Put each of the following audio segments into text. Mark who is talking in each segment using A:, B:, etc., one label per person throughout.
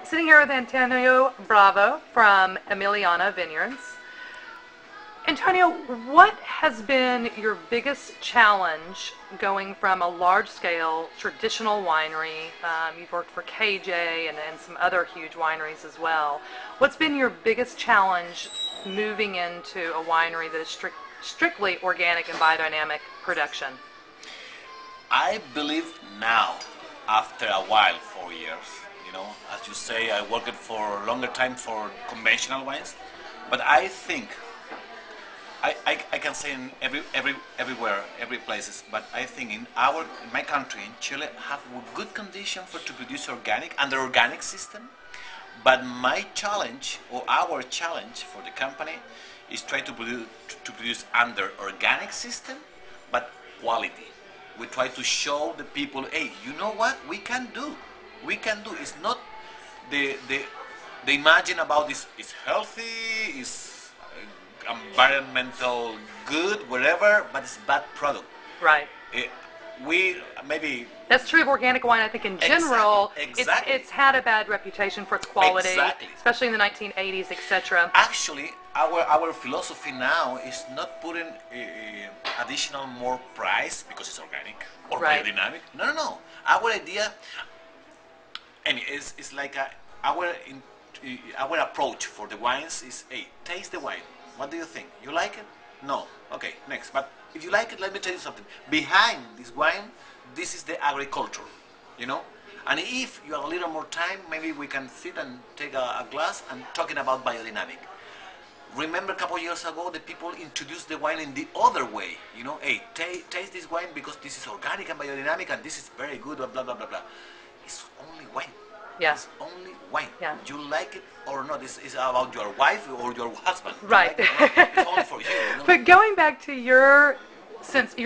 A: Sitting here with Antonio Bravo from Emiliana Vineyards. Antonio, what has been your biggest challenge going from a large-scale traditional winery? You've worked for KJ and some other huge wineries as well. What's been your biggest challenge moving into a winery that is strictly organic and biodynamic production?
B: I believe now, after a while, 4 years, as you say, I worked for a longer time for conventional wines, but I think I can say in everywhere, every places, but I think in my country, in Chile, have a good condition to produce organic under organic system. But my challenge or our challenge for the company is try to produce under organic system, but quality. We try to show the people, hey, you know what? We can do. We can do. It's not the imagine about this is healthy, is environmental good, whatever, but it's bad product.
A: Right.
B: We maybe
A: that's true of organic wine. I think in general,
B: exactly.
A: It's had a bad reputation for its quality,
B: exactly.
A: especially in the 1980s, etc.
B: Actually, our philosophy now is not putting additional more price because it's organic or
A: right.
B: biodynamic. No. Our idea, and it's like our approach for the wines is, hey, taste the wine. What do you think? You like it? No. Okay, next. But if you like it, let me tell you something. Behind this wine, this is the agriculture, And if you have a little more time, maybe we can sit and take a glass and talking about biodynamic. Remember a couple of years ago, the people introduced the wine in the other way. Hey, taste this wine because this is organic and biodynamic and this is very good, blah, blah, blah, blah. It's only wine.
A: Yeah.
B: It's only wine.
A: Yeah.
B: You like it or not. It's about your wife or your husband.
A: Right.
B: Like it it's only for you.
A: But going back to your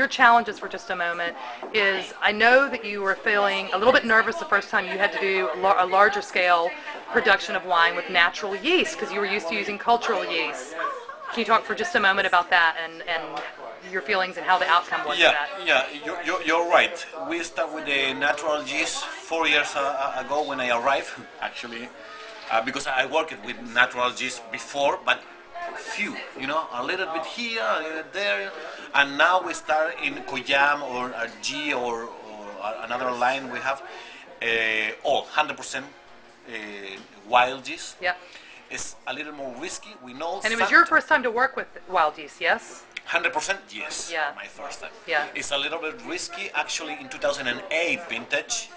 A: challenges for just a moment is, I know that you were feeling a little bit nervous the first time you had to do a larger scale production of wine with natural yeast because you were used to using cultural yeast. Can you talk for just a moment about that and your feelings and how the outcome was of that?
B: Yeah, you're right. We start with the natural yeast 4 years ago when I arrived, actually, because I worked with natural yeast before, but few, a little bit here, a little bit there, and now we start in Koyam or G or another line we have all 100% wild yeast.
A: Yeah.
B: It's a little more risky, we know.
A: And it was your first time to work with wild yeast, yes?
B: 100% yes.
A: Yeah.
B: My first time.
A: Yeah.
B: It's a little bit risky. Actually, in 2008 vintage,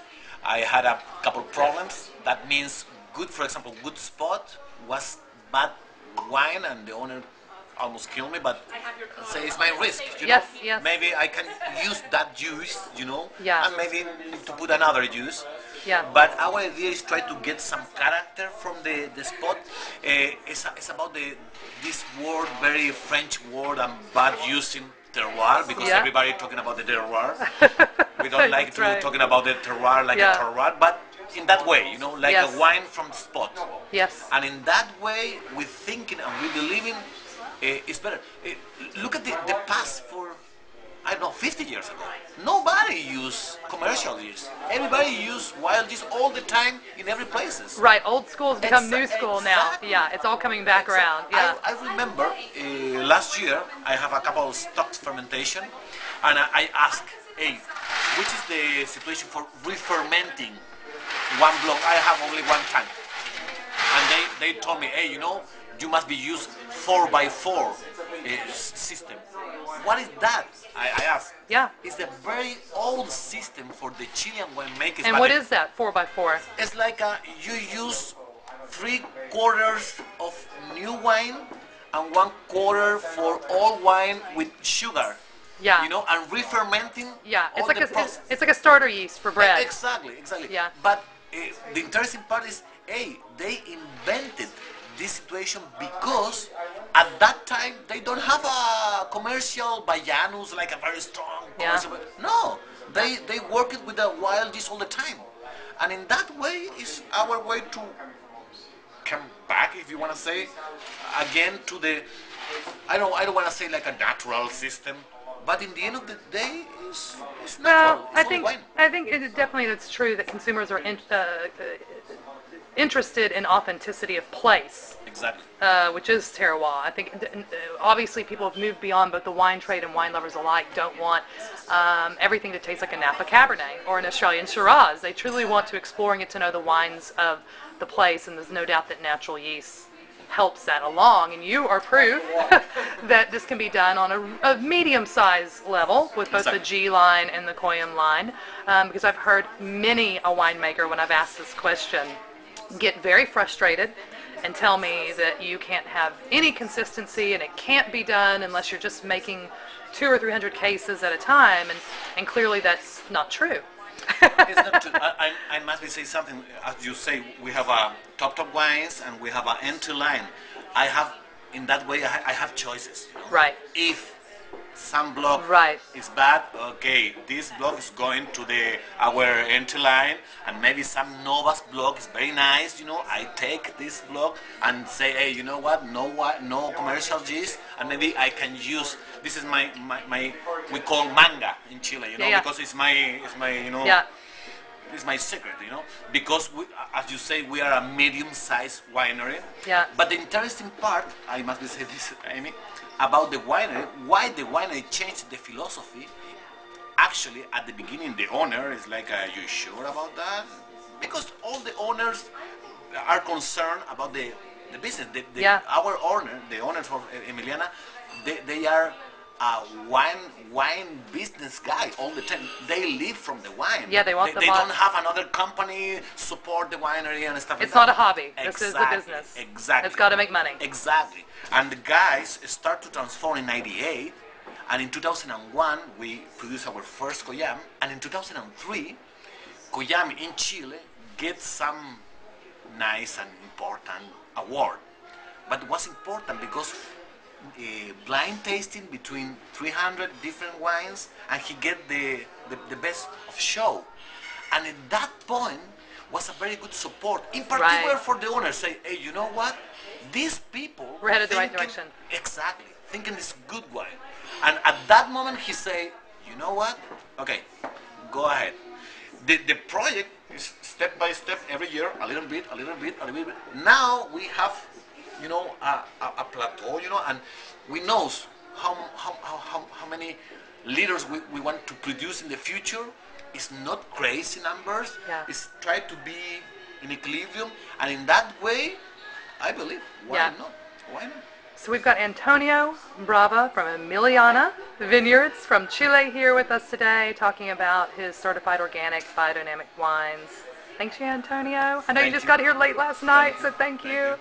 B: I had a couple problems. That means good, for example, good spot was bad wine, and the owner almost killed me. But say it's my risk.
A: Yes.
B: Maybe I can use that juice,
A: Yeah.
B: and maybe to put another juice.
A: Yeah.
B: But our idea is try to get some character from the spot. It's about this word, very French word, and bad using terroir because everybody talking about the terroir. We don't like to talking about the terroir like a terroir, but in that way, like a wine from the spot.
A: Yes.
B: And in that way, we thinking and we believing it's better. Look at the past for, I don't know, 50 years ago. Nobody used commercial yeast. Everybody used wild yeast all the time in every places.
A: Right, old school has become new school now. Yeah, it's all coming back around. Yeah.
B: I remember last year I have a couple of stocks fermentation, and I asked, hey, which is the situation for re-fermenting one block? I have only one tank. And they told me, hey, you must be used 4x4 system. What is that? I asked.
A: Yeah.
B: It's a very old system for the Chilean winemakers.
A: And what is that 4x4?
B: It's like you use 3/4 of new wine and 1/4 for old wine with sugar.
A: Yeah.
B: And re-fermenting.
A: Yeah.
B: It's
A: like a starter yeast for bread.
B: Exactly.
A: Yeah.
B: But the interesting part is, hey, they invented this situation because at that time they don't have a commercial Bayanus, like a very strong commercial. No, they work it with the wild yeast all the time, and in that way is our way to come back, if you want to say, again to the I don't want to say like a natural system, But in the end of the day, it's natural.
A: Well,
B: It's only wine.
A: I think it is definitely it's true that consumers are interested in authenticity of place,
B: Exactly.
A: which is terroir. I think obviously people have moved beyond, both the wine trade and wine lovers alike don't want everything to taste like a Napa Cabernet or an Australian Shiraz. They truly want to explore and get to know the wines of the place, and there's no doubt that natural yeast helps that along. And you are proof that this can be done on a medium-sized level with both the G line and the Koyam line, because I've heard many a winemaker, when I've asked this question, get very frustrated and tell me that you can't have any consistency and it can't be done unless you're just making 200 or 300 cases at a time, and clearly that's not true.
B: It's not true. I must say something. As you say, we have a top wines and we have an entry line. I have, in that way, I have choices. You know?
A: Right.
B: If some block
A: Right.
B: is bad, okay, this block is going to our entry line, and maybe some Novas block is very nice. You know, I take this block and say, hey, you know what? No commercial yeast, and maybe I can use. This is my we call manga in Chile, you know,
A: Yeah.
B: because it's my you know.
A: Yeah.
B: It's my secret, you know, because we, as you say, we are a medium-sized winery.
A: Yeah.
B: But the interesting part, I must say this, Amy, about the winery, why the winery changed the philosophy. Actually, at the beginning, the owner is like, "Are you sure about that?" Because all the owners are concerned about the business.
A: Yeah.
B: Our owner, the owners of Emiliana, they are a wine business guy all the time. They live from the wine.
A: Yeah, they want the
B: They
A: mon-
B: don't have another company support the winery and stuff like
A: It's
B: that.
A: not a hobby. This is a
B: Exactly,
A: business.
B: Exactly.
A: It's got to make money.
B: Exactly. And the guys start to transform in '98, and in 2001 we produced our first Koyam, and in 2003 Koyam in Chile gets some nice and important award. But it was important because blind tasting between 300 different wines, and he get the best of show. And at that point was a very good support, in particular
A: Right.
B: for the owner. Say, hey, you know what? These people
A: We're headed the right
B: thinking-
A: direction.
B: Exactly, thinking it's good wine. And at that moment he say, you know what? Okay, go ahead. The project is step by step every year, a little bit, a little bit, a little bit. Now we have, you know, a plateau, you know, and we know how many liters we want to produce in the future. It's not crazy numbers.
A: Yeah.
B: It's try to be in equilibrium, and in that way, I believe, why
A: Yeah.
B: not? Why not?
A: So we've got Antonio Brava from Emiliana Vineyards from Chile here with us today, talking about his certified organic biodynamic wines. Thanks, Antonio. I know you
B: Thank
A: just
B: you.
A: got here late last night, so thank
B: Thank
A: you.
B: you.